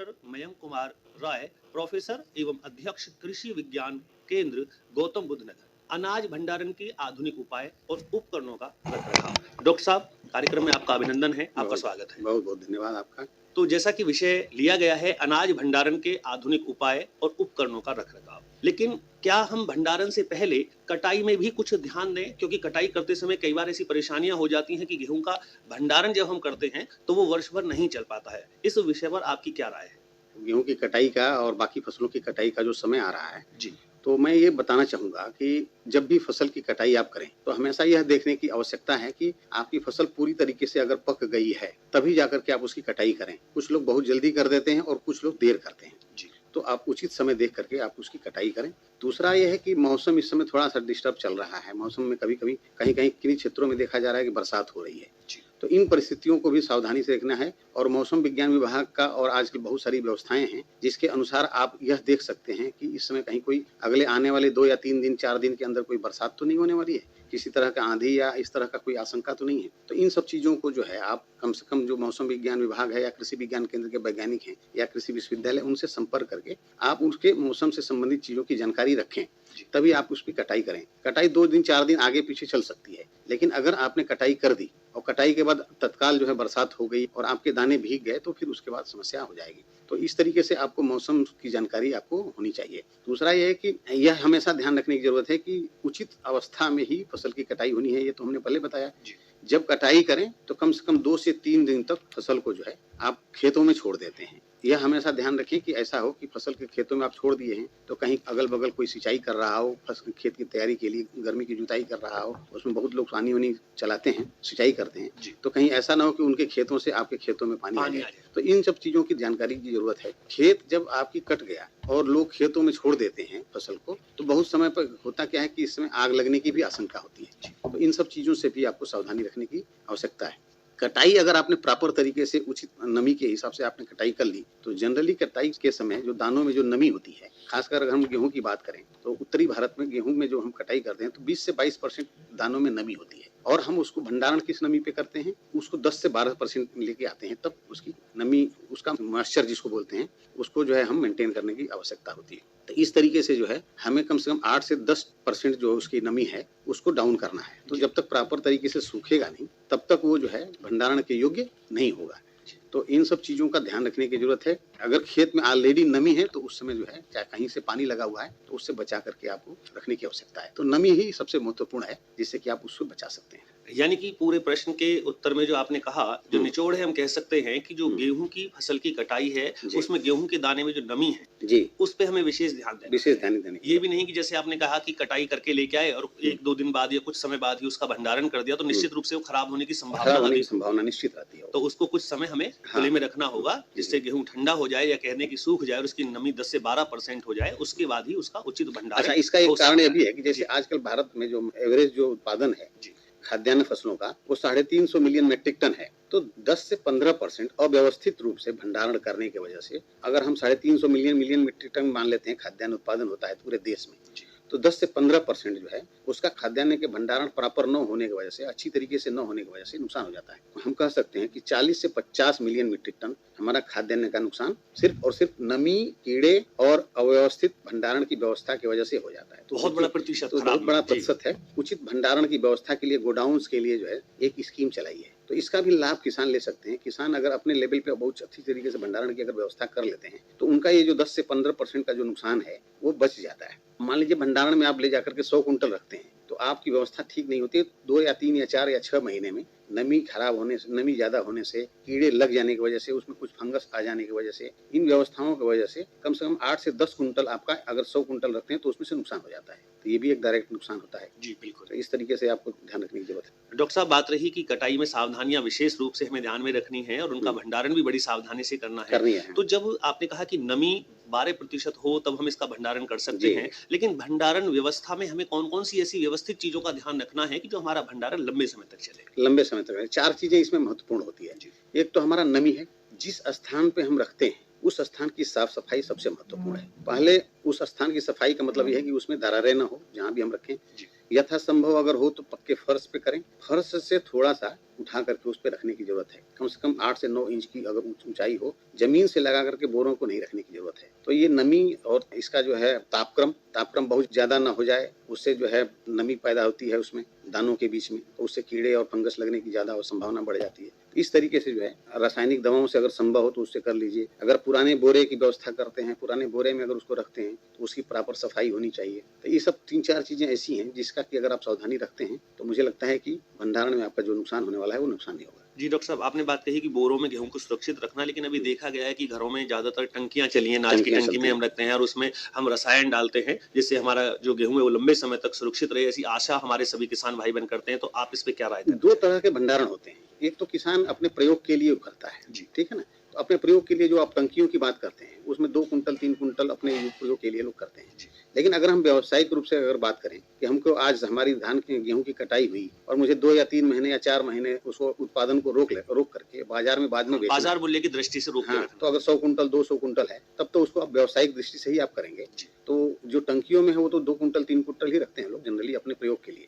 Doctor Mayank Kumar Rai, professor एवं अध्यक्ष कृषि विज्ञान केंद्र गौतम बुद्ध नगर। अनाज भंडारण के आधुनिक उपाय और उपकरणों का रखरखाव। डॉक्टर साहब, कार्यक्रम में आपका अभिनंदन है, आपका स्वागत है। बहुत बहुत धन्यवाद आपका। तो जैसा कि विषय लिया गया है अनाज भंडारण के आधुनिक उपाय और उपकरणों का रखरखाव, लेकिन क्या हम भंडारण से पहले कटाई में भी कुछ ध्यान दें? क्योंकि कटाई करते समय कई बार ऐसी परेशानियां हो जाती हैं कि गेहूं का भंडारण जब हम करते हैं तो वो वर्ष भर नहीं चल पाता है। इस विषय पर आपकी क्या राय है? गेहूं की कटाई का और बाकी फसलों की कटाई का जो समय आ रहा है जी, तो मैं ये बताना चाहूंगा कि जब भी फसल की कटाई आप करें तो हमेशा यह देखने की आवश्यकता है कि आपकी फसल पूरी तरीके से अगर पक गई है तभी जाकर के आप उसकी कटाई करें। कुछ लोग बहुत जल्दी कर देते हैं और कुछ लोग देर करते हैं। जी, तो आप उचित समय देख करके आप उसकी कटाई करें। दूसरा यह है कि मौसम इस समय थोड़ा सा डिस्टर्ब चल रहा है। मौसम में कभी कभी कहीं कहीं किन्हीं क्षेत्रों में देखा जा रहा है कि बरसात हो रही है। जी, तो इन परिस्थितियों को भी सावधानी से देखना है और मौसम विज्ञान विभाग का और आजकल बहुत सारी व्यवस्थाएं हैं जिसके अनुसार आप यह देख सकते हैं कि इस समय कहीं कोई अगले आने वाले 2 या 3 दिन 4 दिन के अंदर कोई बरसात तो नहीं होने वाली है, किसी तरह का आंधी या इस तरह का कोई आशंका तो नहीं है। तो इन सब चीजों को जो है आप कम से कम जो मौसम विज्ञान विभाग है या कृषि विज्ञान केंद्र के वैज्ञानिक हैं या कृषि विश्वविद्यालय उनसे संपर्क करके आप उसके मौसम से संबंधित चीजों की जानकारी रखें, तभी आप उसकी कटाई करें। कटाई 2 दिन 4 दिन आगे पीछे चल सकती है, लेकिन अगर आपने कटाई कर दी और कटाई के बाद तत्काल जो है बरसात हो गई और आपके दाने भीग गए तो फिर उसके बाद समस्या हो जाएगी। तो इस तरीके से आपको मौसम की जानकारी आपको होनी चाहिए। दूसरा यह है कि यह हमेशा ध्यान रखने की जरूरत है कि उचित अवस्था में ही फसल की कटाई होनी है, ये तो हमने पहले बताया। जब कटाई करें तो कम से कम 2 से 3 दिन तक फसल को जो है आप खेतों में छोड़ देते हैं। यह हमेशा ध्यान रखें कि ऐसा हो कि फसल के खेतों में आप छोड़ दिए हैं तो कहीं अगल बगल कोई सिंचाई कर रहा हो, फसल खेत की तैयारी के लिए गर्मी की जुताई कर रहा हो, उसमें बहुत लोग पानी वानी चलाते हैं, सिंचाई करते हैं, तो कहीं ऐसा ना हो कि उनके खेतों से आपके खेतों में पानी आ जाए। तो इन सब चीजों की जानकारी की जरूरत है। खेत जब आपकी कट गया और लोग खेतों में छोड़ देते हैं फसल को तो बहुत समय पर होता क्या है कि इसमें आग लगने की भी आशंका होती है। तो इन सब चीजों से भी आपको सावधानी रखने की आवश्यकता है। कटाई अगर आपने प्रॉपर तरीके से उचित नमी के हिसाब से आपने कटाई कर ली तो जनरली कटाई के समय जो दानों में जो नमी होती है, खासकर अगर हम गेहूं की बात करें तो उत्तरी भारत में गेहूं में जो हम कटाई करते हैं तो 20 से 22% दानों में नमी होती है और हम उसको भंडारण किस नमी पे करते हैं, उसको 10 से 12% लेके आते हैं, तब उसकी नमी, उसका मॉइस्चर जिसको बोलते हैं, उसको जो है हम मेंटेन करने की आवश्यकता होती है। तो इस तरीके से जो है हमें कम से कम 8 से 10% जो उसकी नमी है उसको डाउन करना है। तो जब तक प्रॉपर तरीके से सूखेगा नहीं तब तक वो जो है भंडारण के योग्य नहीं होगा। तो इन सब चीजों का ध्यान रखने की जरूरत है। अगर खेत में ऑलरेडी नमी है तो उस समय जो है चाहे कहीं से पानी लगा हुआ है तो उससे बचा करके आपको रखने की आवश्यकता है। तो नमी ही सबसे महत्वपूर्ण है जिससे कि आप उसको बचा सकते हैं। यानी कि पूरे प्रश्न के उत्तर में जो आपने कहा, जो निचोड़ है, हम कह सकते हैं कि जो गेहूं की फसल की कटाई है उसमें गेहूं के दाने में जो नमी है जी, उस पे हमें विशेष ध्यान देना। ये भी नहीं कि जैसे आपने कहा कि कटाई करके लेके आए और 1-2 दिन बाद या कुछ समय बाद ही उसका भंडारण कर दिया तो निश्चित रूप से वो खराब होने की संभावना निश्चित रहती है। तो उसको कुछ समय हमें खुले में रखना होगा जिससे गेहूं ठंडा हो जाए या कहने की सूख जाए और उसकी नमी 10 से 12% हो जाए, उसके बाद ही उसका उचित भंडारण। अच्छा, इसका एक कारण यह भी है कि जैसे आजकल भारत में जो एवरेज जो उत्पादन है खाद्यान्न फसलों का वो 350 मिलियन मेट्रिक टन है। तो 10 से 15% अव्यवस्थित रूप से भंडारण करने की वजह से अगर हम 350 मिलियन मेट्रिक टन मान लेते हैं खाद्यान्न उत्पादन होता है पूरे देश में, तो 10 से 15% जो है उसका खाद्यान्न के भंडारण प्रॉपर न होने की वजह से, अच्छी तरीके से न होने की वजह से नुकसान हो जाता है। हम कह सकते हैं कि 40 से 50 मिलियन मीट्रिक टन हमारा खाद्यान्न का नुकसान सिर्फ और सिर्फ नमी, कीड़े और अव्यवस्थित भंडारण की व्यवस्था की वजह से हो जाता है। तो बहुत बड़ा प्रतिशत, तो बहुत बड़ा प्रतिशत है। उचित भंडारण की व्यवस्था के लिए गोडाउन्स के लिए जो है एक स्कीम चलाई है, तो इसका भी लाभ किसान ले सकते हैं। किसान अगर अपने लेवल पे बहुत अच्छी तरीके से भंडारण की अगर व्यवस्था कर लेते हैं तो उनका ये जो 10 से 15% का जो नुकसान है वो बच जाता है। मान लीजिए भंडारण में आप ले जाकर के 100 कुंटल रखते हैं तो आपकी व्यवस्था ठीक नहीं होती है, 2 या 3 या 4 या 6 महीने में नमी खराब होने से, नमी ज्यादा होने से, कीड़े लग जाने की वजह से, उसमें कुछ फंगस आ जाने की वजह से, इन व्यवस्थाओं की वजह से कम 8 से 10 कुंटल आपका अगर 100 कुंटल रखते हैं तो उसमें से नुकसान हो जाता है। तो ये भी एक डायरेक्ट नुकसान होता है। जी बिल्कुल। तो इस तरीके से आपको ध्यान रखने की जरूरत है। डॉक्टर साहब, बात रही कि कटाई में सावधानियां विशेष रूप से हमें ध्यान में रखनी है और उनका भंडारण भी बड़ी सावधानी से करना है। तो जब आपने कहा कि नमी 12% हो तब हम इसका भंडारण कर सकते हैं, लेकिन भंडारण व्यवस्था में हमें कौन-कौन सी ऐसी व्यवस्थित चीजों का ध्यान रखना है कि जो हमारा भंडारण लंबे समय तक चले? लंबे समय तक 4 चीजें इसमें महत्वपूर्ण होती है। एक तो हमारा नमी है, जिस स्थान पे हम रखते हैं उस स्थान की साफ सफाई सबसे महत्वपूर्ण है। पहले उस स्थान की सफाई का मतलब यह है कि उसमें दरारें न हो, जहां भी हम रखें। यथासंभव अगर हो तो पक्के फर्श पे करें। फर्श से थोड़ा सा उठा करके उस पे रखने की जरूरत है। कम से कम 8 से 9 इंच की अगर ऊंचाई हो, जमीन से लगा करके बोरों को नहीं रखने की जरूरत है। तो ये नमी और इसका जो है तापक्रम बहुत ज्यादा ना हो जाए, उससे जो है नमी पैदा होती है उसमें दानों के बीच में, तो उससे कीड़े और फंगस लगने की ज्यादा संभावना बढ़ जाती है। इस तरीके से जो है रासायनिक दवाओं से अगर संभव हो तो उससे कर लीजिए। अगर पुराने बोरे की व्यवस्था करते हैं, पुराने बोरे में अगर उसको रखते हैं तो उसकी प्रॉपर सफाई होनी चाहिए। तो ये सब 3-4 चीजें ऐसी हैं जिसका कि अगर आप सावधानी रखते हैं तो मुझे लगता है कि भंडारण में आपका जो नुकसान होने वाला है वो नुकसान नहीं होगा। जी डॉक्टर साहब, आपने बात कही कि बोरों में गेहूं को सुरक्षित रखना, लेकिन अभी देखा गया है कि घरों में ज्यादातर टंकियां चली हैं, नाज की टंकी में हम रखते हैं और उसमें हम रसायन डालते हैं जिससे हमारा जो गेहूं है वो लंबे समय तक सुरक्षित रहे, ऐसी आशा हमारे सभी किसान भाई बहन करते हैं। तो आप इस पे क्या राय देते हैं? 2 तरह के भंडारण होते हैं। एक तो किसान अपने प्रयोग के लिए करता है, जी। ठीक है ना? तो अपने प्रयोग के लिए जो आप टंकियों की बात करते हैं, उसमें 2 कुंटल 3 कुंटल अपने प्रयोग के लिए लोग करते हैं। लेकिन अगर हम व्यावसायिक रूप से अगर बात करें कि हमको आज हमारी धान की गेहूं की कटाई हुई और मुझे 2 या 3 महीने या 4 महीने उसको उत्पादन को रोक करके बाजार में बाद में बेचना, बाजार मूल्य की दृष्टि से रोक के हाँ, रखना। तो अगर 100 कुंटल 200 कुंटल है तब तो उसको आप व्यावसायिक दृष्टि से ही आप करेंगे। तो जो टंकियों में है वो तो 2 कुंटल 3 कुंटल ही रखते हैं लोग जनरली अपने प्रयोग के लिए,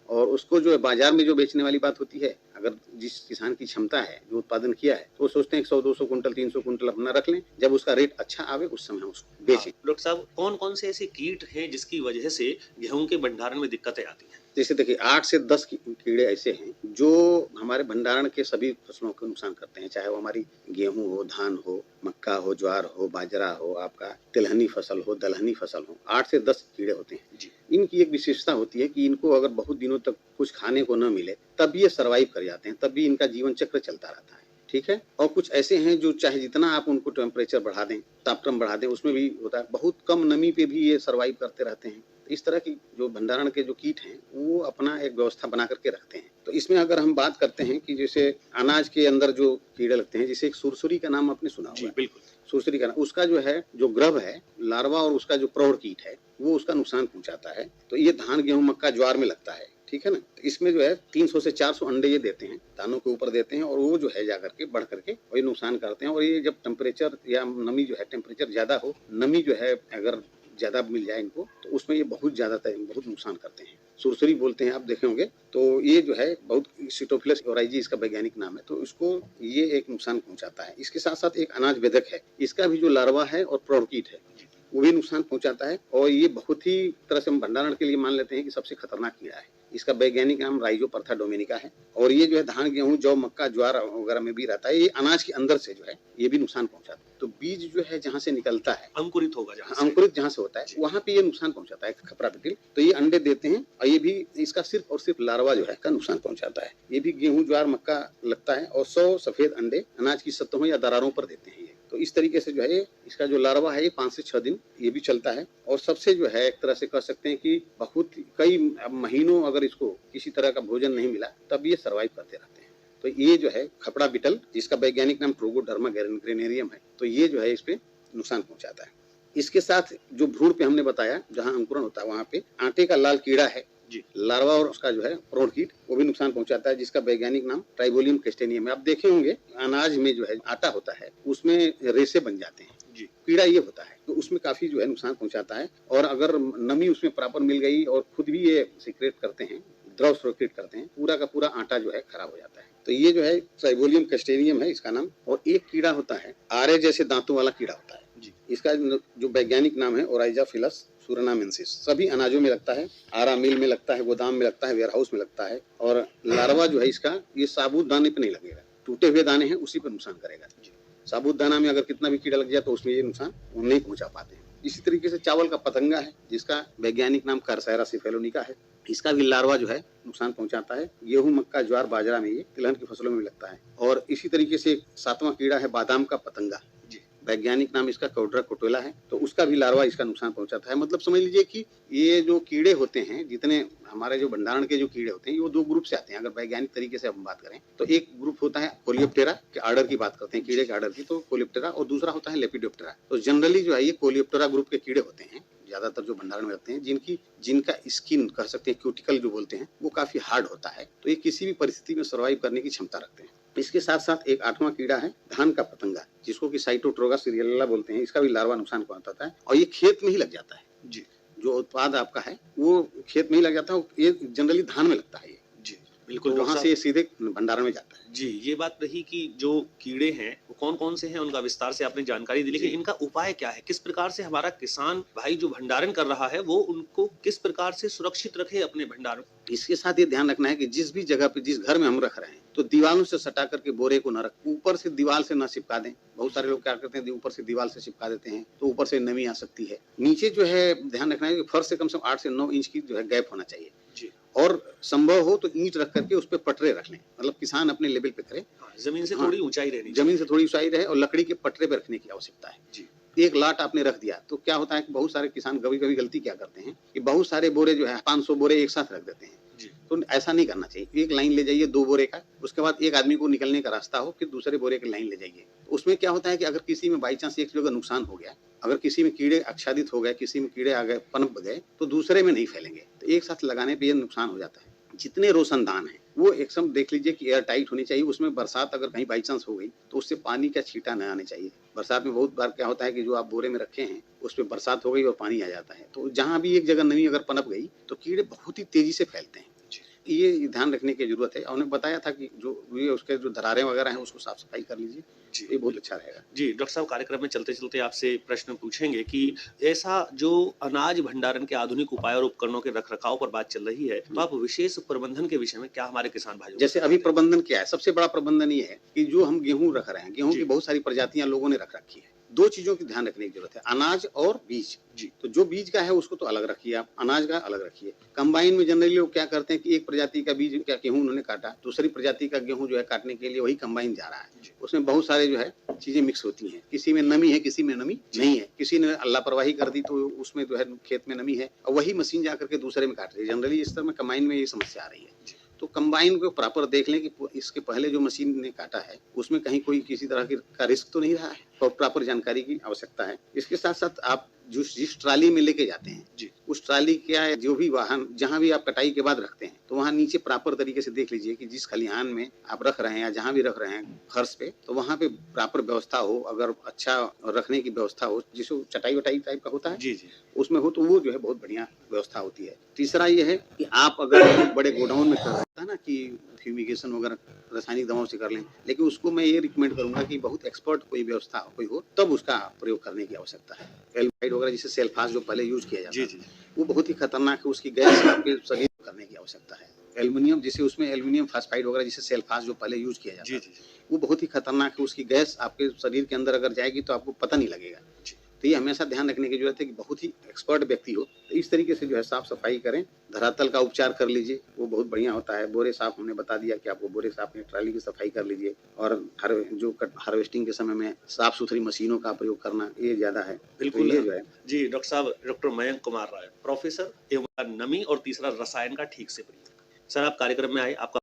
और उसको जो है बाजार में जो बेचने वाली बात होती है, अगर जिस किसान की क्षमता है, जो उत्पादन किया है, तो वो सोचते हैं 100-200 कुंटल 300 कुंटल अपना रख लें, जब उसका रेट अच्छा आवे उस समय हम उसको बेचें। डॉक्टर साहब, कौन कौन से ऐसे कीट हैं जिसकी वजह से गेहूं के भंडारण में दिक्कतें आती हैं? जैसे देखिए 8 से 10 कीड़े ऐसे हैं जो हमारे भंडारण के सभी फसलों को नुकसान करते हैं, चाहे वो हमारी गेहूं हो, धान हो, मक्का हो, ज्वार हो, बाजरा हो, आपका तिलहनी फसल हो, दलहनी फसल हो, 8 से 10 कीड़े होते हैं। जी। इनकी एक विशेषता होती है कि इनको अगर बहुत दिनों तक कुछ खाने को न मिले तब ये सर्वाइव कर जाते हैं, तब भी इनका जीवन चक्र चलता रहता है, ठीक है। और कुछ ऐसे हैं जो चाहे जितना आप उनको टेम्परेचर बढ़ा दें, तापक्रम बढ़ा दें, उसमें भी होता है, बहुत कम नमी पे भी ये सर्वाइव करते रहते हैं। इस तरह की जो भंडारण के जो कीट हैं वो अपना एक व्यवस्था बना करके रखते हैं। तो इसमें अगर हम बात करते हैं कि जैसे अनाज के अंदर जो कीड़े लगते हैं, जैसे एक सुरसुरी का नाम आपने सुना होगा। बिल्कुल। सुरसुरी का नाम, उसका जो है जो ग्रभ है, लार्वा और उसका जो प्रौढ़ कीट है वो उसका नुकसान पहुंचाता है। तो ये धान गेहूं मक्का ज्वार में लगता है, ठीक है ना। तो इसमें जो है 300 से 400 अंडे ये देते हैं, दानों के ऊपर देते हैं, और वो जो है जाकर के बढ़ करके वही नुकसान करते हैं। और ये जब टेम्परेचर या नमी जो है, टेम्परेचर ज्यादा हो, नमी जो है अगर ज्यादा मिल जाए इनको, तो उसमें ये बहुत नुकसान करते हैं। सुरसुरी बोलते हैं, आप देखे होंगे। तो ये जो है बहुत सिटोफिलस ओराइजी इसका वैज्ञानिक नाम है। तो इसको ये एक नुकसान पहुंचाता है। इसके साथ साथ एक अनाज बेधक है, इसका भी जो लार्वा है और प्रौढ़ कीट है वो भी नुकसान पहुंचाता है। और ये बहुत ही तरह से हम भंडारण के लिए मान लेते हैं कि सबसे खतरनाक कीड़ा है। इसका वैज्ञानिक नाम राइजोपरथा डोमिनिका है। और ये जो है धान गेहूं जौ मक्का ज्वार वगैरह में भी रहता है। ये अनाज के अंदर से जो है ये भी नुकसान पहुंचाता है। तो बीज जो है जहाँ से निकलता है, अंकुरित होगा अंकुरित जहाँ से होता है, वहाँ पे ये नुकसान पहुंचाता है खपरा बिटिल। तो ये अंडे देते हैं और ये भी इसका सिर्फ और सिर्फ लार्वा जो है का नुकसान पहुंचाता है। ये भी गेहूं ज्वार मक्का लगता है और 100 सफेद अंडे अनाज की सतहों या दरारों पर देते हैं ये। तो इस तरीके से जो है इसका जो लार्वा है ये 5 से 6 दिन ये भी चलता है। और सबसे जो है एक तरह से कह सकते हैं कि बहुत कई महीनों अगर इसको किसी तरह का भोजन नहीं मिला तब ये सर्वाइव करते रहते हैं। तो ये जो है खपड़ा बिटल, जिसका वैज्ञानिक नाम ट्रोगोडर्मा ग्रेनेरियम है, तो ये जो है इस पे नुकसान पहुंचाता है। इसके साथ जो भ्रूण पे हमने बताया जहाँ अंकुरण होता है वहाँ पे आटे का लाल कीड़ा है जी, लार्वा और उसका जो है प्रौढ़ कीट, वो भी नुकसान पहुंचाता है, जिसका वैज्ञानिक नाम ट्राइबोलियम कैस्टेनियम है। आप देखे होंगे अनाज में जो है आटा होता है उसमें रेसे बन जाते हैं जी, कीड़ा ये होता है। तो उसमें काफी जो है नुकसान पहुंचाता है। और अगर नमी उसमें प्रॉपर मिल गई और खुद भी ये सीक्रेट करते हैं, द्रव सुरक्षित करते हैं, पूरा का पूरा आटा जो है खराब हो जाता है। तो ये जो है ट्राइबोलियम कैस्टेनियम है इसका नाम। और एक कीड़ा होता है आरे जैसे दांतों वाला कीड़ा होता है जी, इसका जो वैज्ञानिक नाम है ओराइजाफिलस सूरनामेंसिस। सभी अनाजों में लगता है, आरा मिल में लगता है, गोदाम में लगता है, वेयर हाउस में लगता है। और लार्वा जो है इसका ये साबुत दाने पे नहीं लगेगा, टूटे हुए दाने हैं उसी पर नुकसान करेगा। साबुत दाना में अगर कितना भी कीड़ा लग जाए तो उसमें ये नुकसान वो नहीं पहुंचा पाते हैं। इसी तरीके से चावल का पतंगा है जिसका वैज्ञानिक नाम कार्सायरा सिफेलोनिका है, इसका भी लार्वा जो है नुकसान पहुंचाता है। गेहूं मक्का ज्वार बाजरा में, ये तिलहन की फसलों में भी लगता है। और इसी तरीके से 7वां कीड़ा है बादाम का पतंगा, वैज्ञानिक नाम इसका कौड्रा कोटोला है, तो उसका भी लार्वा इसका नुकसान पहुंचाता है। मतलब समझ लीजिए कि ये जो कीड़े होते हैं, जितने हमारे जो भंडारण के जो कीड़े होते हैं, ये 2 ग्रुप से आते हैं। अगर वैज्ञानिक तरीके से हम बात करें तो एक ग्रुप होता है कोलियोप्टेरा के आर्डर की बात करते हैं, कीड़े के आर्डर की, तो कोलियोप्टेरा, और दूसरा होता है लेपिडोप्टेरा। तो जनरली जो है ये कोलियोप्टेरा ग्रुप के कीड़े होते हैं ज्यादातर जो भंडारण में रहते हैं, जिनका स्किन कह सकते हैं क्यूटिकल जो बोलते हैं वो काफी हार्ड होता है। तो ये किसी भी परिस्थिति में सर्वाइव करने की क्षमता रखते हैं। इसके साथ साथ एक 8वां कीड़ा है धान का पतंगा, जिसको कि साइटोट्रोगा सीरियला बोलते हैं। इसका भी लार्वा नुकसान पहुंचाता है और ये खेत में ही लग जाता है जी, जो उत्पाद आपका है वो खेत में ही लग जाता है। ये जनरली धान में लगता है ये जी। बिल्कुल तो डॉक्टर वहाँ साहब। से ये सीधे भंडारण में जाता है। जी, ये बात रही कि जो कीड़े हैं, वो कौन-कौन से हैं, उनका विस्तार से आपने जानकारी दी, लेकिन जी। इनका उपाय क्या है? किस प्रकार से हमारा किसान भाई जो भंडारण कर रहा है, वो उनको किस प्रकार से सुरक्षित रखे अपने भंडारण? इसके साथ ये ध्यान रखना है कि जिस भी जगह पे, जिस घर में हम रख रहे हैं, तो दीवारों से सटा करके बोरे को न रख, ऊपर से दीवार से न चिपका दें। बहुत सारे लोग क्या करते हैं, ऊपर से दीवार से चिपका देते हैं, तो ऊपर से नमी आ सकती है। नीचे जो है ध्यान रखना है कि फर्श से कम से कम 8 से 9 इंच की जो है गैप होना चाहिए। जी। और संभव हो तो ईंट रख करके उस पे पटरे रख लें, मतलब किसान अपने लेवल पे करे। हाँ, ज़मीन से हाँ, थोड़ी ऊँचाई रहनी जमीन चाहिए। से थोड़ी ऊंचाई रहे और लकड़ी के पटरे पे रखने की आवश्यकता है। जी। एक लाट आपने रख दिया तो क्या होता है कि बहुत सारे किसान कभी-कभी गलती क्या करते हैं कि बहुत सारे बोरे जो है 500 बोरे एक साथ रख देते हैं। जी। तो ऐसा नहीं करना चाहिए। एक लाइन ले जाइए 2 बोरे का, उसके बाद एक आदमी को निकलने का रास्ता हो, फिर दूसरे बोरे की लाइन ले जाइए। उसमें क्या होता है कि अगर किसी में बाई चांस एक जगह नुकसान हो गया, अगर किसी में कीड़े आच्छादित हो गए, किसी में कीड़े आ गए, पनप गए, तो दूसरे में नहीं फैलेंगे। तो एक साथ लगाने पे ये नुकसान हो जाता है। जितने रोशनदान हैं, वो एकदम देख लीजिए कि एयर टाइट होनी चाहिए। उसमें बरसात अगर कहीं बाई चांस हो गई, तो उससे पानी का छींटा न आने चाहिए। बरसात में बहुत बार क्या होता है कि जो आप बोरे में रखे हैं, उसपे बरसात हो गई और पानी आ जाता है। तो जहाँ भी एक जगह नमी अगर पनप गई, तो कीड़े बहुत ही तेज़ी से फैलते हैं। ये ध्यान रखने की ज़रूरत है। और उन्हें बताया था कि जो ये उसके जो दरारें वगैरह हैं, उसको साफ-सफाई कर लीजिए, जी, ये बहुत अच्छा रहेगा। जी, डॉक्टर साहब कार्यक्रम में चलते-चलते आपसे प्रश्न पूछेंगे कि ऐसा जो अनाज भंडारण के आधुनिक उपाय और उपकरणों के रख-रखाव पर बात चल रही है, तो आप विशेष प्रबंधन के विषय में क्या हमारे किसान भाइयों को जैसे सलाह अभी दें? प्रबंधन क्या है? सबसे बड़ा प्रबंधन ये है कि जो हम गेहूँ रख रहे हैं, गेहूँ जी। की बहुत सारी प्रजातियाँ लोगों ने रख रखी है। 2 चीज़ों की ध्यान रखने की ज़रूरत है, अनाज और बीज। जी। तो जो बीज का है उसको तो अलग रखिए आप, अनाज का अलग रखिए। कंबाइन में जनरली लोग क्या करते हैं कि एक प्रजाति का बीज क्या गेहूँ उन्होंने काटा, दूसरी प्रजाति का गेहूँ जो है काटने के लिए वही कंबाइन जा रहा है। जी। उसमें बहुत सारे जो है चीज़ें मिक्स होती हैं। किसी में नमी है, किसी में नमी नहीं है। किसी ने लापरवाही कर दी तो उसमें जो है खेत में नमी है और वही मशीन जा करके दूसरे में काट रही है। जनरली इस समय कंबाइन में ये समस्या आ रही है। जी। तो कंबाइन को प्रॉपर देख लें कि इसके पहले जो मशीन ने काटा है, उसमें कहीं कोई किसी तरह का रिस्क तो नहीं रहा है, और प्रॉपर जानकारी की आवश्यकता है। इसके साथ-साथ आप जिस ट्राली में लेके जाते हैं, जी। उस ट्राली क्या है, जो भी वाहन जहाँ भी आप कटाई के बाद रखते हैं, तो वहाँ नीचे प्रॉपर तरीके से देख लीजिए कि जिस खलिहान में आप रख रहे हैं या जहाँ भी रख रहे हैं फर्श पे, तो वहाँ पे प्रॉपर व्यवस्था हो, अगर अच्छा रखने की व्यवस्था हो, जिसको चटाई-वटाई टाइप का होता है, जी, जी। उसमें हो तो वो जो है बहुत बढ़िया व्यवस्था होती है। तीसरा ये है कि आप अगर बड़े गोडाउन में कर रहे हैं ना कि फ्यूमिगेशन वगैरह रासायनिक दवाओं से कर लें, लेकिन उसको मैं ये रिकमेंड करूँगा कि बहुत एक्सपर्ट कोई व्यवस्था कोई हो, तब उसका प्रयोग करने की आवश्यकता है। एल्डिहाइड वगैरह जिसे सेल्फास जो पहले यूज़ किया जाता जी, था, जी। वो बहुत ही खतरनाक है, उसकी गैस आपके शरीर में करने की आवश्यकता है। एल्युमिनियम जिसे उसमें एल्युमिनियम फास्फाइड वगैरह जिसे सेल्फास जो पहले यूज़ किया जी, जाता जी, था, जी। वो बहुत ही खतरनाक है, उसकी गैस आपके शरीर के अंदर अगर जाएगी तो आपको पता नहीं लगेगा। जी। तो ये हमेशा ध्यान रखने की ज़रूरत है कि बहुत ही एक्सपर्ट व्यक्ति हो, तो इस तरीके से जो है साफ-सफाई करें, धरातल का उपचार कर लीजिए, वो बहुत बढ़िया होता है। बोरे साफ हमने बता दिया कि आपको बोरे साफ नहीं, ट्राली की सफाई कर लीजिए और हार्वेस्टिंग के समय में साफ-सुथरी मशीनों का प्रयोग करना, ये ज़्यादा है। तो बिल्कुल। ये जो है जी, डॉक्टर साहब डॉक्टर मयंक कुमार राय, प्रोफ़ेसर एवं नमी और तीसरा रसायन का ठीक से प्रयोग। सर आप कार्यक्रम में आए, आपका